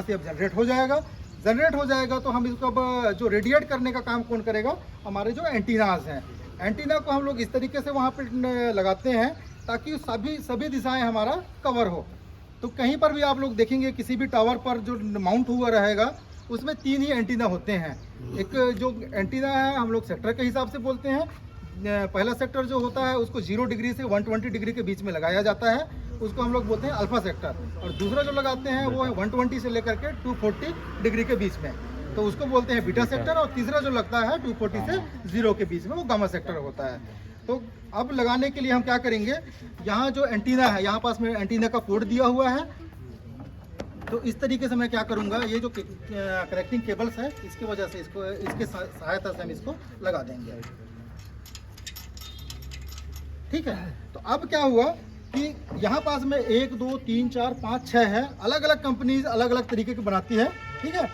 से अब जनरेट हो जाएगा। जनरेट हो जाएगा तो हम इसको अब जो रेडिएट करने का काम कौन करेगा, हमारे जो एंटीनाज हैं। एंटीना को हम लोग इस तरीके से वहाँ पे लगाते हैं ताकि सभी दिशाएं हमारा कवर हो। तो कहीं पर भी आप लोग देखेंगे किसी भी टावर पर जो माउंट हुआ रहेगा उसमें 3 ही एंटीना होते हैं। एक जो एंटीना है हम लोग सेक्टर के हिसाब से बोलते हैं। पहला सेक्टर जो होता है उसको 0 डिग्री से 120 डिग्री के बीच में लगाया जाता है, उसको हम लोग बोलते हैं अल्फा सेक्टर। और दूसरा जो लगाते हैं वो है 120 से लेकर के 240 डिग्री के बीच में, तो उसको बोलते हैं बीटा सेक्टर। और तीसरा जो लगता है 240 से 0 के बीच में, वो गामा सेक्टर होता है। तो अब लगाने के लिए हम क्या करेंगे, यहाँ जो एंटीना है, यहाँ पास में एंटीना का कोड दिया हुआ है। तो इस तरीके से मैं क्या करूँगा, ये जो कनेक्टिंग केबल्स है इसकी वजह से इसके सहायता से हम इसको लगा देंगे। ठीक है, तो अब क्या हुआ कि यहाँ पास में 1 2 3 4 5 6 है, अलग अलग कंपनीज अलग अलग तरीके की बनाती है। ठीक है,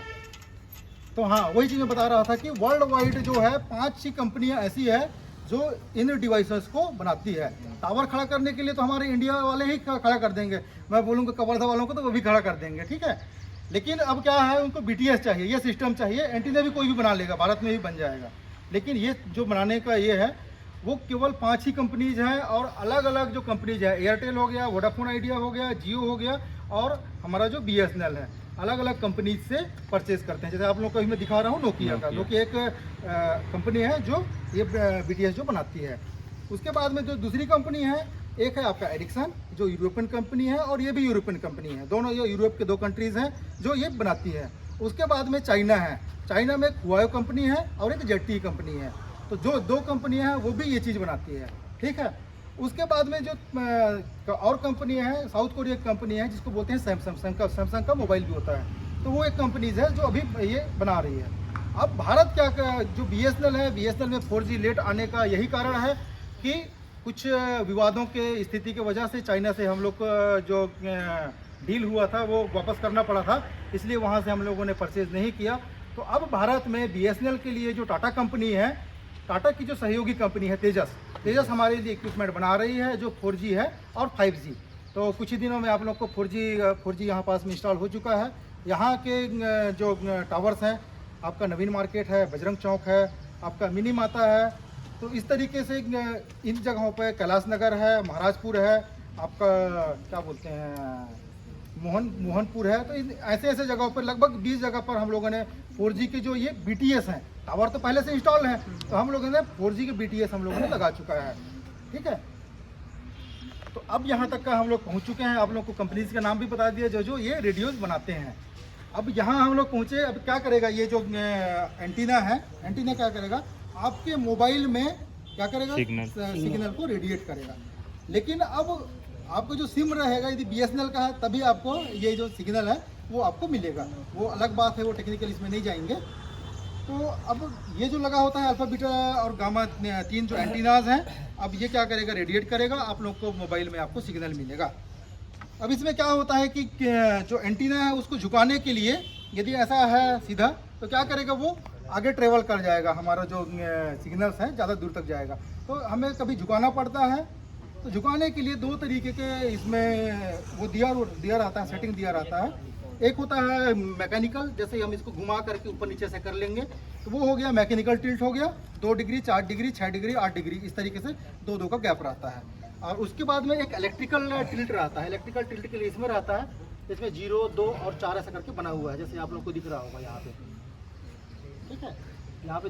तो हाँ वही चीज़ मैं बता रहा था कि वर्ल्ड वाइड जो है 5-6 कंपनियाँ ऐसी है जो इन डिवाइसेस को बनाती है। टावर खड़ा करने के लिए तो हमारे इंडिया वाले ही खड़ा कर देंगे, मैं बोलूँगा कवर्धा वालों को तो वो भी खड़ा कर देंगे। ठीक है, लेकिन अब क्या है, उनको BTS चाहिए, ये सिस्टम चाहिए। एंटीना भी कोई भी बना लेगा, भारत में भी बन जाएगा, लेकिन ये जो बनाने का ये है वो केवल 5 ही कंपनीज हैं। और अलग अलग जो कंपनीज है, एयरटेल हो गया, वोडाफोन आइडिया हो गया, जियो हो गया, और हमारा जो BSNL है, अलग अलग कंपनीज से परचेज करते हैं। जैसे आप लोगों को मैं दिखा रहा हूँ नोकिया का, नोकिया एक कंपनी है जो ये BTS जो बनाती है। उसके बाद में जो दूसरी कंपनी है, एक है आपका एरिक्सन जो यूरोपियन कंपनी है, और ये भी यूरोपियन कंपनी है। दोनों ये यूरोप के 2 कंट्रीज हैं जो ये बनाती है। उसके बाद में चाइना है, चाइना में एक हुआवे कंपनी है और एक ZTE कंपनी है। तो जो 2 कंपनियां हैं वो भी ये चीज़ बनाती है। ठीक है, उसके बाद में जो और कंपनियां हैं, साउथ कोरिया की कंपनी है जिसको बोलते हैं सैमसंग का मोबाइल भी होता है। तो वो एक कंपनीज है जो अभी ये बना रही है। अब भारत जो BSNL है, BSNL में 4G लेट आने का यही कारण है कि कुछ विवादों के स्थिति की वजह से चाइना से हम लोग को जो डील हुआ था वो वापस करना पड़ा था, इसलिए वहाँ से हम लोगों ने परचेज नहीं किया। तो अब भारत में BSNL के लिए जो टाटा कंपनी है, टाटा की जो सहयोगी कंपनी है तेजस हमारे लिए इक्विपमेंट बना रही है जो 4G है और 5G। तो कुछ ही दिनों में आप लोग को 4G यहाँ पास में इंस्टॉल हो चुका है। यहाँ के जो टावर्स हैं, आपका नवीन मार्केट है, बजरंग चौक है, आपका मिनी माता है। तो इस तरीके से इन जगहों पर कैलाश नगर है, महाराजपुर है, आपका क्या बोलते हैं मोहनपुर है। तो ऐसे ऐसे जगहों पर लगभग 20 जगह पर हम लोगों ने 4G के जो ये BTS हैं, टावर तो पहले से इंस्टॉल हैं, तो हम लोगों ने 4G के BTS हम लोगों ने लगा चुका है। ठीक है, तो अब यहाँ तक का हम लोग पहुँच चुके हैं। आप लोग को कंपनीज का नाम भी बता दिया जो ये रेडियोज बनाते हैं। अब यहाँ हम लोग पहुँचे, अब क्या करेगा ये जो एंटीना है, एंटीना क्या करेगा, आपके मोबाइल में क्या करेगा, सिग्नल को रेडिएट करेगा। लेकिन अब आपको जो सिम रहेगा यदि BSNL का है तभी आपको ये जो सिग्नल है वो आपको मिलेगा, वो अलग बात है, वो टेक्निकल इसमें नहीं जाएंगे। तो अब ये जो लगा होता है अल्फा बीटा और गामा 3 जो एंटीनाज हैं, अब ये क्या करेगा, रेडिएट करेगा, आप लोग को मोबाइल में आपको सिग्नल मिलेगा। अब इसमें क्या होता है कि जो एंटीना है उसको झुकाने के लिए यदि ऐसा है सीधा तो क्या करेगा, वो आगे ट्रेवल कर जाएगा, हमारा जो सिग्नल्स हैं ज़्यादा दूर तक जाएगा। तो हमें कभी झुकाना पड़ता है। तो झुकाने के लिए 2 तरीके के इसमें वो दिया रहता है, सेटिंग दिया रहता है। एक होता है मैकेनिकल, जैसे हम इसको घुमा करके ऊपर नीचे से कर लेंगे तो वो हो गया मैकेनिकल टिल्ट हो गया, 2 डिग्री 4 डिग्री 6 डिग्री 8 डिग्री, इस तरीके से 2 का गैप रहता है। और उसके बाद में एक इलेक्ट्रिकल टिल्ट रहता है। इलेक्ट्रिकल टिल्ट के लिए इसमें रहता है, इसमें 0 2 और 4 ऐसा करके बना हुआ है, जैसे आप लोग को दिख रहा होगा यहाँ पे। ठीक है, यहाँ पे